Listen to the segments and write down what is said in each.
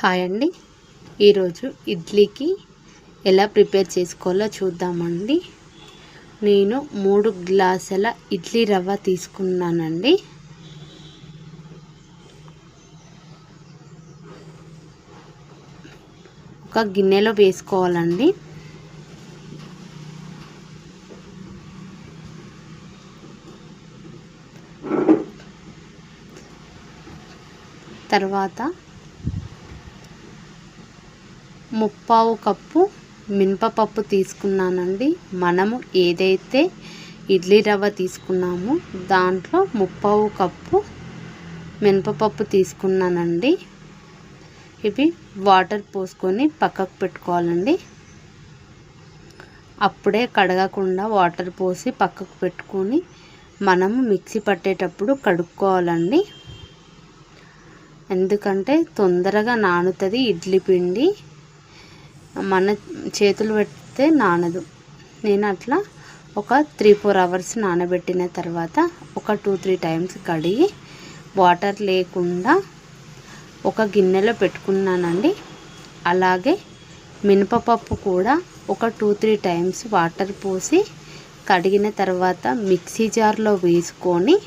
Hi అండి. ఈరోజు ఇడ్లీకి ఎలా ప్రిపేర్ చేసుకోవాలో చూద్దామండి. నేను 3 గ్లాసుల ఇడ్లీ రవ్వ తీసుకున్నానండి. ఒక గిన్నెలో వేసుకోవాలండి. తర్వాత 3/4 కప్పు మినపప్పు తీసుకున్నానండి. మనము ఏదైతే ఇడ్లీ రవ్వ తీసుకున్నామో దాంట్లో 3/4 కప్పు మినపప్పు తీసుకున్నానండి. ఇవి వాటర్ పోసుకొని పక్కకు పెట్టుకోవాలండి. అప్పుడే కడగకుండా వాటర్ పోసి పక్కకు పెట్టుకొని మనము మిక్సీ పట్టేటప్పుడు కడుక్కోవాలండి. ఎందుకంటే తొందరగా నానుతుంది ఇడ్లీ పిండి, మన చేతులు పెడితే నానదు. నేను అట్లా ఒక 3-4 అవర్స్ నానబెట్టిన తర్వాత ఒక 2-3 టైమ్స్ కడిగి వాటర్ లేకుండా ఒక గిన్నెలో పెట్టుకున్నానండి. అలాగే మినపప్పు కూడా ఒక 2-3 టైమ్స్ వాటర్ పోసి కడిగిన తర్వాత మిక్సీ జార్లో వేసుకొని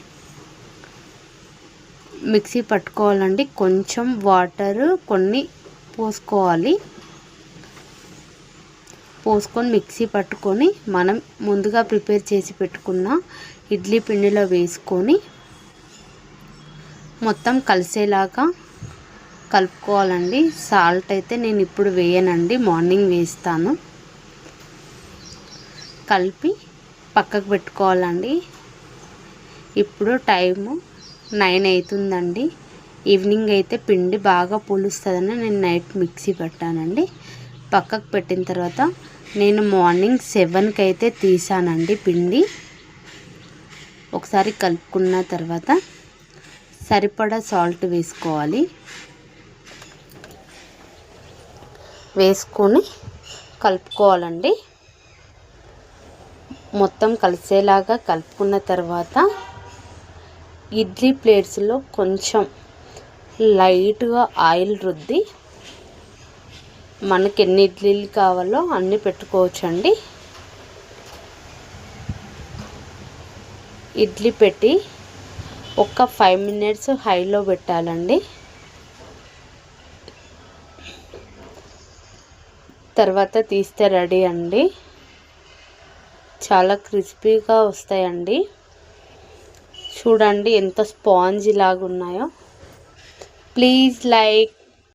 మిక్సీ పట్టుకోవాలండి. కొంచెం వాటర్ కొన్ని పోసుకొని మిక్సీ పట్టుకొని మనం ముందుగా ప్రిపేర్ చేసి పెట్టుకున్న ఇడ్లీ పిండిలో వేసుకొని మొత్తం కలిసేలాగా కలుపుకోవాలండి. సాల్ట్ అయితే నేను ఇప్పుడు వేయనండి, మార్నింగ్ వేస్తాను. కలిపి పక్కకు పెట్టుకోవాలండి. ఇప్పుడు టైము 9 అవుతుందండి. ఈవినింగ్ అయితే పిండి బాగా పులుస్తుందని నేను నైట్ మిక్సీ పెట్టానండి. పక్కకు పెట్టిన తర్వాత నేను మార్నింగ్ 7కి అయితే తీసానండి పిండి. ఒకసారి కలుపుకున్న తర్వాత సరిపడా సాల్ట్ వేసుకోవాలి. వేసుకొని కలుపుకోవాలండి. మొత్తం కలిసేలాగా కలుపుకున్న తర్వాత ఇడ్లీ ప్లేట్స్లో కొంచెం లైట్గా ఆయిల్ రుద్ది మనకి ఎన్ని ఇడ్లీలు కావాలో అన్నీ పెట్టుకోవచ్చండి. ఇడ్లీ పెట్టి ఒక 5 మినిట్స్ హైలో పెట్టాలండి. తర్వాత తీస్తే రెడీ అండి. చాలా క్రిస్పీగా వస్తాయండి. చూడండి ఎంత స్పాంజీ లాగా ఉన్నాయో. Please like